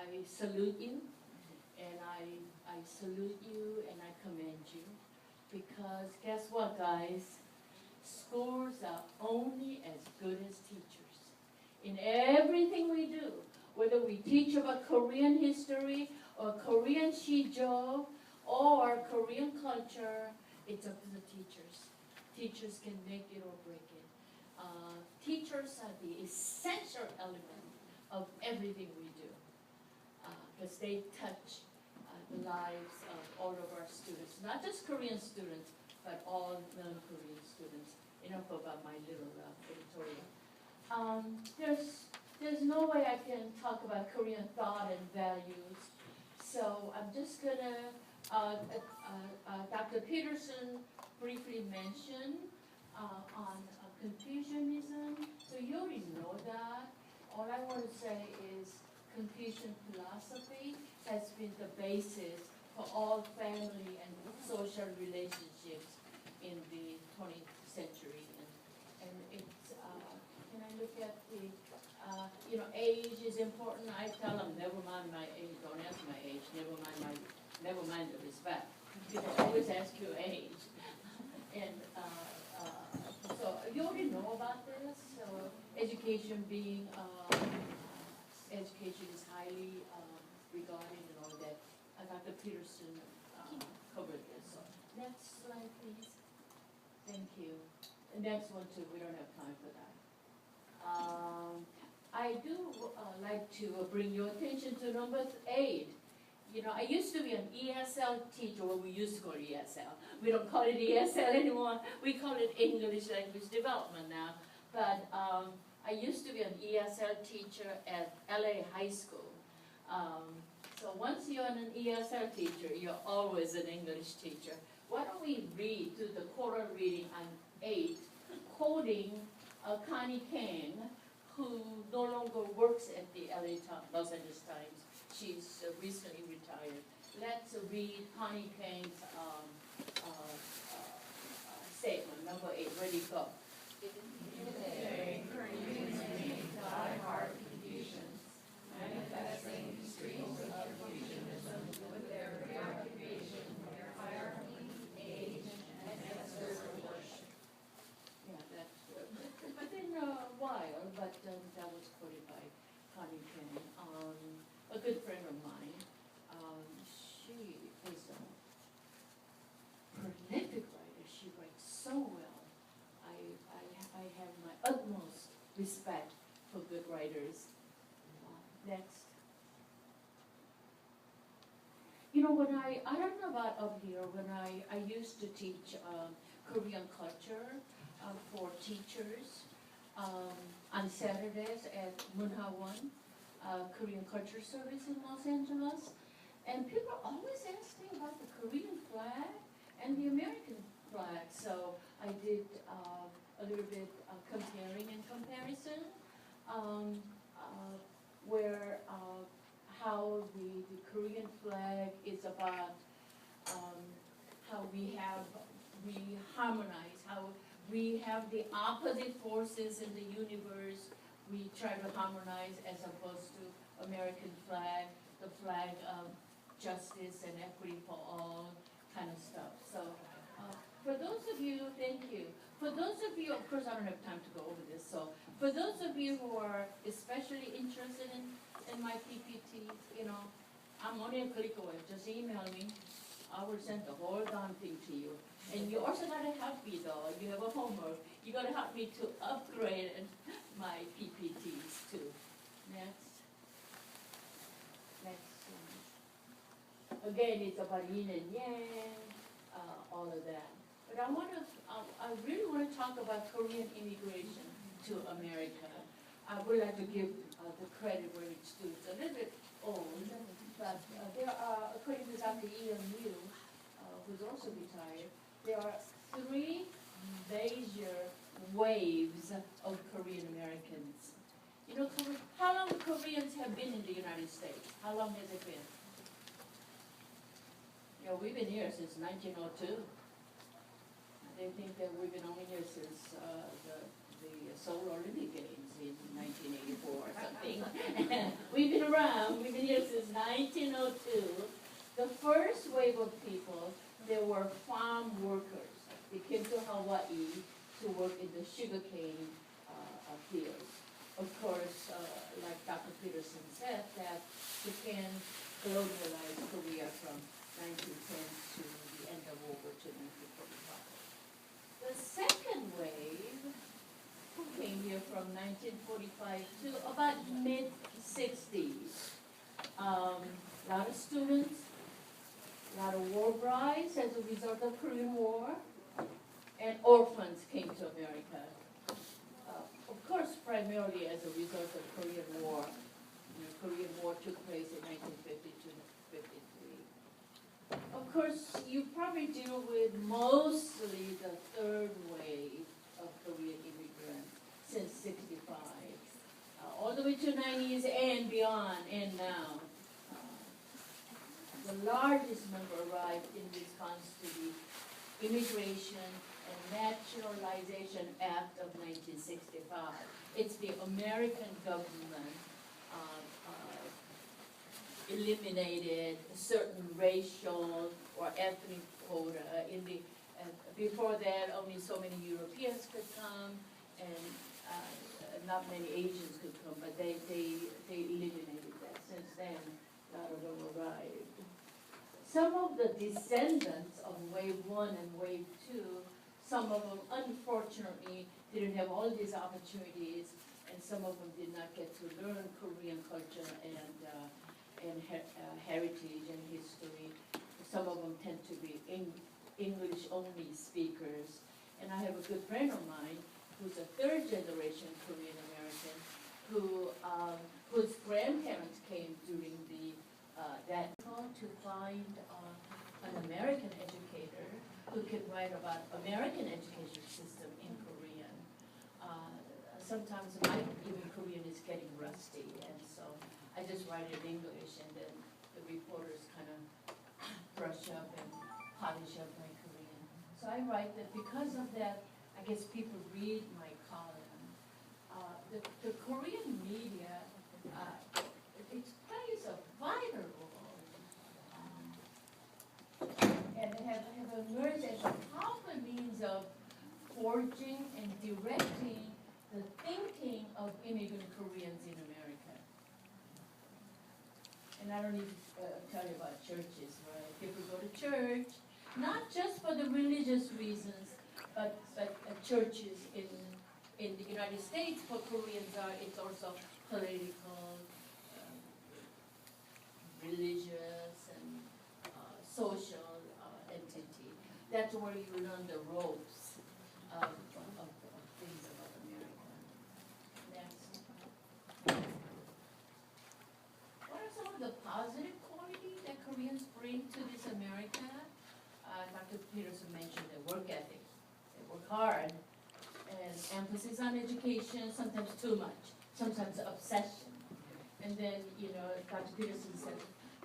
I salute you, and I salute you, and I commend you, because guess what, guys? Schools are only as good as teachers. In everything we do, whether we teach about Korean history, or Korean shijo, or Korean culture, it's up to the teachers. Teachers can make it or break it. Teachers are the essential element of everything we do, because they touch the lives of all of our students, not just Korean students, but all non-Korean students. Enough about my little editorial. There's no way I can talk about Korean thought and values, so I'm just gonna, Dr. Peterson briefly mentioned on Confucianism, so you already know that. All I want to say is Confucian philosophy has been the basis for all family and social relationships in the 20th century. And it's, can I look at the, age is important. I tell them, never mind my age, don't ask my age, never mind the respect. People always ask your age. And so you already know about this. So education being, education is highly regarded and all that. Dr. Peterson covered this. So next slide, please. Thank you. The next one too, we don't have time for that. I do like to bring your attention to number 8. I used to be an ESL teacher, well, we used to call it ESL. We don't call it ESL anymore. We call it English Language Development now. But I used to be an ESL teacher at LA High School. So once you're an ESL teacher, you're always an English teacher. Why don't we read to the choral reading on 8, quoting Connie Kang, who no longer works at the Los Angeles Times. She's recently retired. Let's read Connie Kang's statement, number 8. Ready, go. Today, Koreans die-hard Confucians, manifesting extremes of Confucianism with their preoccupation, their hierarchy, age, and ancestral worship. Yeah, that's been a while, but that was quoted by Connie Kang, a good friend of mine. She is a prolific writer. She writes so well. I have my utmost respect for good writers. Next. When I don't know about up here, when I used to teach Korean culture for teachers on Saturdays at Munhawan, Korean Culture Service in Los Angeles, and people are always asking about the Korean flag and the American flag. So I did a little bit comparing and comparison, where how the Korean flag is about how we harmonize, how we have the opposite forces in the universe. We try to harmonize as opposed to American flag, the flag of justice and equity for all kind of stuff. So for those of you, thank you. For those of you, of course I don't have time to go over this, so for those of you who are especially interested in my PPT, I'm only a click away. Just email me. I will send the whole darn thing to you. And you also got to help me though. You have a homework. You got to help me to upgrade my PPTs too. Next. Again, it's about yin and yang, all of that. But I really want to talk about Korean immigration to America. I would like to give the credit where it's due. It's a little bit old, but there are, according to Dr. Ian Liu, who's also retired, there are 3 major waves of Korean Americans. How long Koreans have been in the United States? How long has it been? We've been here since 1902. They think that we've been only here since the Seoul Olympic Games in 1984 or something. We've been around. We've been here since 1902, the first wave of people, they were farm workers. They came to Hawaii to work in the sugarcane fields. Of course, like Dr. Peterson said, that Japan colonialized Korea from 1910 to the end of World War II, 1945. The second wave, who came here from 1945 to about mid-60s. A lot of students, a lot of war brides as a result of Korean War, and orphans came to America. Of course, primarily as a result of Korean War. The Korean War took place in 1952 53. Of course, you probably deal with mostly the third wave of Korean immigrants since 65, all the way to 90s and beyond, and now. The largest number arrived in response to the Immigration and Naturalization Act of 1965. It's the American government eliminated certain racial or ethnic quota. Before that, only so many Europeans could come, and not many Asians could come, but they eliminated that. Since then, a lot of them arrived. Some of the descendants of Wave 1 and Wave 2, some of them unfortunately didn't have all these opportunities, and some of them did not get to learn Korean culture and heritage and history. Some of them tend to be English-only speakers. And I have a good friend of mine who's a third-generation Korean American whose grandparents came during that to find an American educator who can write about American education system in Korean. Sometimes my even Korean is getting rusty, and so I just write it in English, and then the reporters kind of brush up and polish up my Korean. So I write that because of that, I guess people read my column. The Korean media, it plays a vital role. And have emerged as a powerful means of forging and directing the thinking of immigrant Koreans in America. And I don't need to tell you about churches, right? People go to church, not just for the religious reasons, but churches in the United States for Koreans it's also political, religious, and social entity. That's where you learn the ropes of things about America. Next. What are some of the positive qualities that Koreans bring to this America? Dr. Peterson mentioned their work ethic. They work hard, and emphasis on education, sometimes too much, sometimes obsession. And then, Dr. Peterson said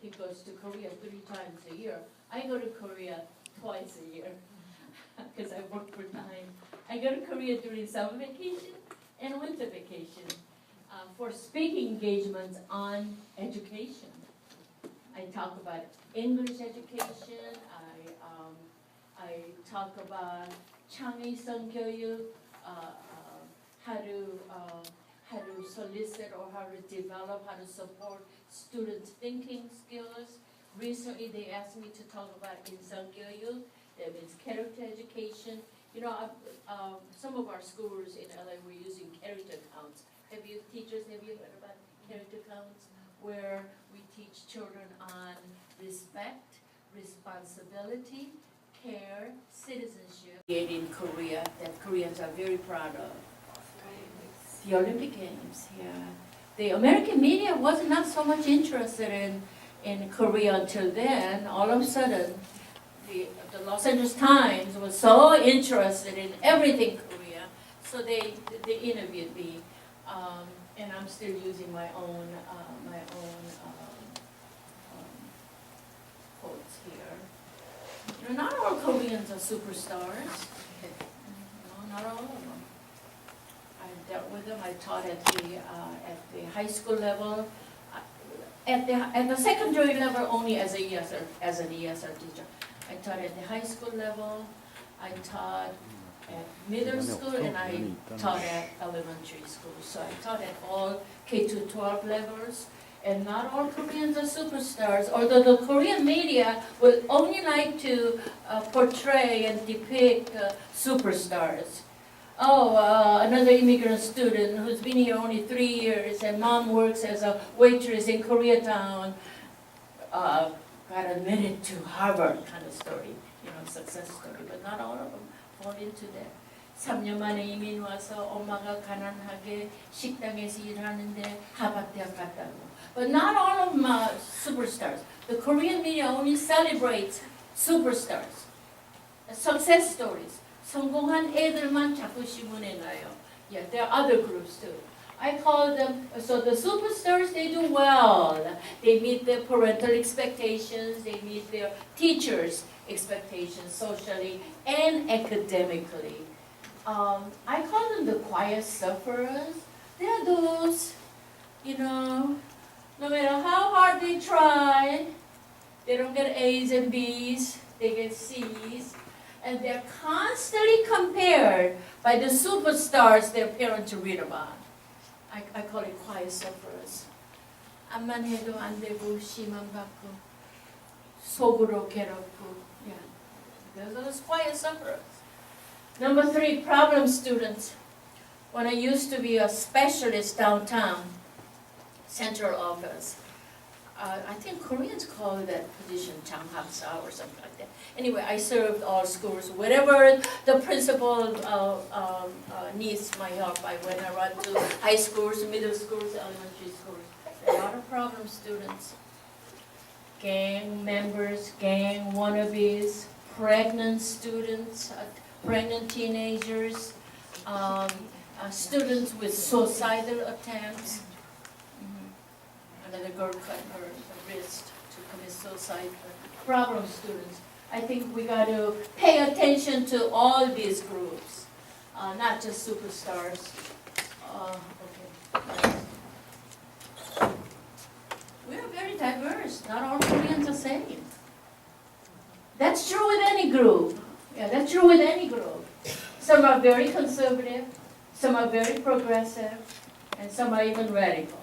he goes to Korea 3 times a year. I go to Korea twice a year because I work for time. I go to Korea during summer vacation and winter vacation for speaking engagements on education. I talk about English education. I talk about 창의성 교육, how to solicit or how to develop, how to support students' thinking skills. Recently, they asked me to talk about 인성교육, that means character education. Some of our schools in LA were using character counts. Have you heard about character counts? Where we teach children on respect, responsibility, care, citizenship. In Korea, that Koreans are very proud of. The Olympic Games, yeah. The American media was not so much interested in Korea until then. All of a sudden, the Los Angeles Times was so interested in everything Korea, so they interviewed me, and I'm still using my own quotes here. Not all Koreans are superstars. Not all of them. I dealt with them. I taught at the high school level. at the secondary level only as an ESL teacher. I taught at the high school level, I taught at middle school, and I taught at elementary school. So I taught at all K-12 levels. And not all Koreans are superstars, although the Korean media will only like to portray and depict superstars. Oh, another immigrant student who's been here only 3 years, and mom works as a waitress in Koreatown, got admitted to Harvard kind of story, success story. But not all of them fall into that. 3년 만에 이민 와서 엄마가 가난하게 식당에서 일하는데 하버드 대학 갔다고. But not all of them are superstars. The Korean media only celebrates superstars, success stories. 성공한 애들만 자꾸 신문에 나요. Yeah, there are other groups too. I call them, so the superstars, they do well. They meet their parental expectations, they meet their teachers' expectations socially and academically. I call them the quiet sufferers. They're those, no matter how hard they try, they don't get A's and B's, they get C's. And they're constantly compared by the superstars their parents read about. I call it quiet sufferers. 암만 해도 안 되고, 시만 받고, 속으로 괴롭고. Yeah, those quiet sufferers. Number 3, problem students. When I used to be a specialist downtown, central office, I think Koreans call that position 장학사 or something like that. Anyway, I served all schools. Wherever the principal needs my help, I went around to high schools, middle schools, elementary schools. A lot of problem students. Gang members, gang wannabes, pregnant students, pregnant teenagers, students with suicidal attempts. Another girl cut her wrist to commit suicide. Problem students. I think we got to pay attention to all these groups, not just superstars. Okay. We are very diverse. Not all Koreans are the same. That's true with any group. Yeah, that's true with any group. Some are very conservative, some are very progressive, and some are even radical.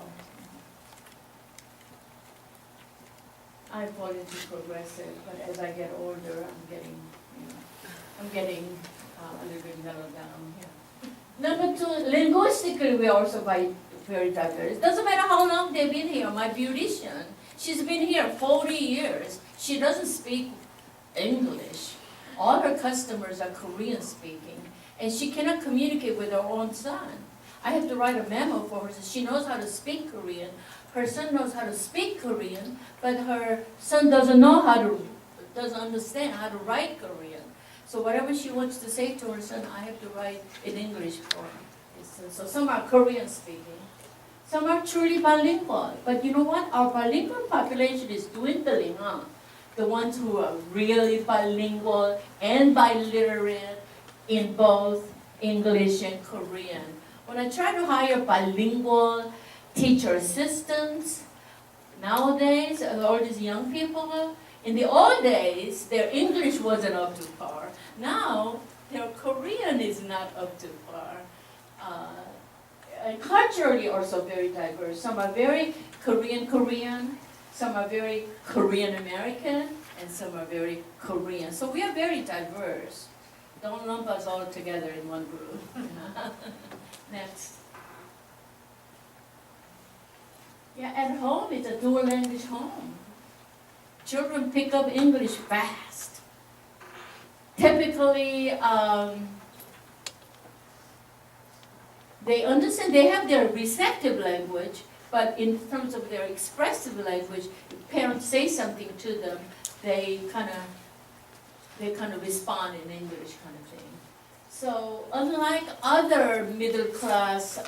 I fall into progressive, but as I get older, I'm getting a little bit mellowed down. Yeah. Number 2, linguistically, we are also very diverse. It doesn't matter how long they've been here. My beautician, she's been here 40 years. She doesn't speak English. All her customers are Korean speaking, and she cannot communicate with her own son. I have to write a memo for her so she knows how to speak Korean. Her son knows how to speak Korean, but her son doesn't understand how to write Korean. So whatever she wants to say to her son, I have to write in English for her. So some are Korean speaking. Some are truly bilingual. But you know what? Our bilingual population is dwindling, huh? The ones who are really bilingual and biliterate in both English and Korean. When I try to hire bilingual teacher assistants, nowadays, all these young people, in the old days, their English wasn't up to par. Now, their Korean is not up to par. And culturally also very diverse. Some are very Korean, some are very Korean-American, and some are very Korean. So we are very diverse. Don't lump us all together in one group. Next. Yeah, at home, it's a dual language home. Children pick up English fast. Typically, they understand, they have their receptive language, but in terms of their expressive language, if parents say something to them, they kind of respond in English kind of thing. So unlike other middle-class,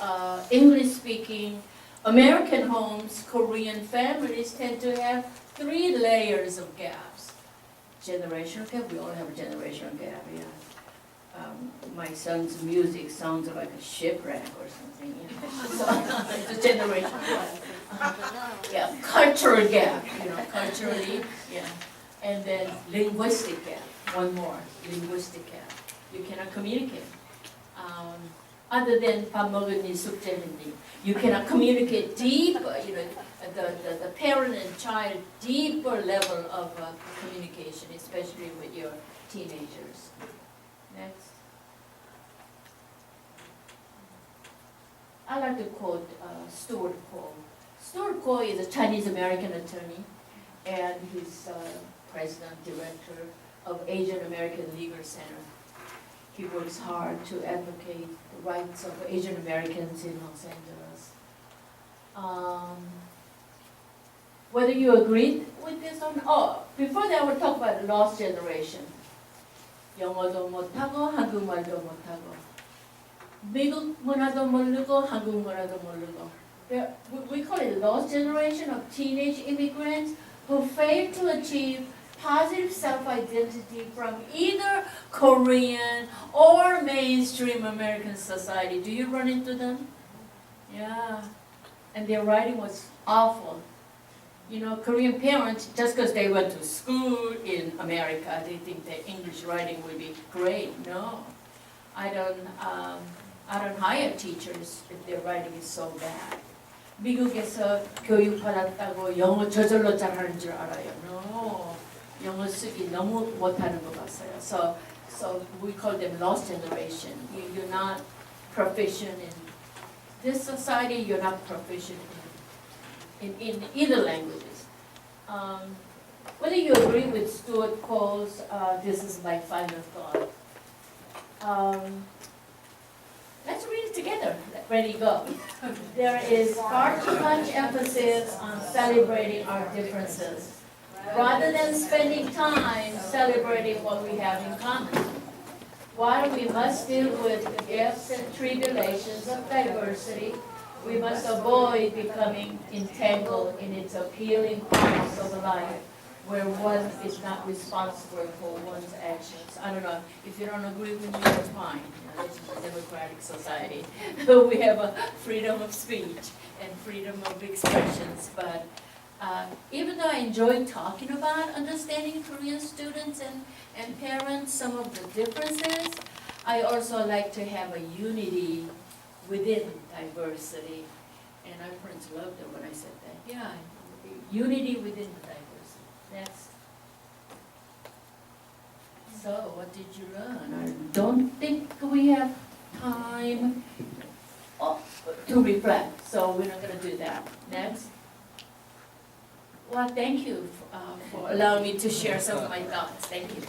English-speaking American homes, Korean families tend to have 3 layers of gaps. Generational gap, we all have a generational gap, yeah. my son's music sounds like a shipwreck or something, you know. So, it's a generation gap. Yeah, cultural gap, you know, culturally, yeah. And then linguistic gap, one more, linguistic gap. You cannot communicate. Other than 밥 먹었니, 숙제했니, you cannot communicate deeper, you know, the parent and child deeper level of communication, especially with your teenagers. Next. I like to quote Stuart Cole. Stuart Cole is a Chinese-American attorney, and he's president, director of Asian American Legal Center. He works hard to advocate the rights of Asian Americans in Los Angeles. Whether you agreed with this or not, before that I will talk about the lost generation. 영어도 못하고 한국말도 못하고 미국 문화도 모르고 한국 문화도 모르고. We call it lost generation of teenage immigrants who failed to achieve positive self-identity from either Korean or mainstream American society. Do you run into them? Yeah. And their writing was awful. You know, Korean parents, just because they went to school in America, they think their English writing will be great. No. I don't hire teachers if their writing is so bad. 미국에서 교육 받았다고 영어 저절로 잘하는 줄 알아요. No. 영어 쓰기 너무 못하는 것 같아요. So we call them lost generation. You're not proficient in this society. You're not proficient in either languages. Whether you agree with Stuart Cole's, this is my final thought. Let's read it together. Ready, go. There is far too much emphasis on celebrating our differences, rather than spending time celebrating what we have in common. While we must deal with the gifts and tribulations of diversity, we must avoid becoming entangled in its appealing parts of life where one is not responsible for one's actions. I don't know, if you don't agree with me, that's fine. You know, this is a democratic society. We have a freedom of speech and freedom of expressions, but even though I enjoy talking about understanding Korean students and parents, some of the differences, I also like to have a unity within diversity. And our friends loved it when I said that. Yeah, unity within the diversity. Next. So, what did you learn? I don't think we have time to reflect, so we're not going to do that. Next. Well, thank you for allowing me to share some of my thoughts. Thank you.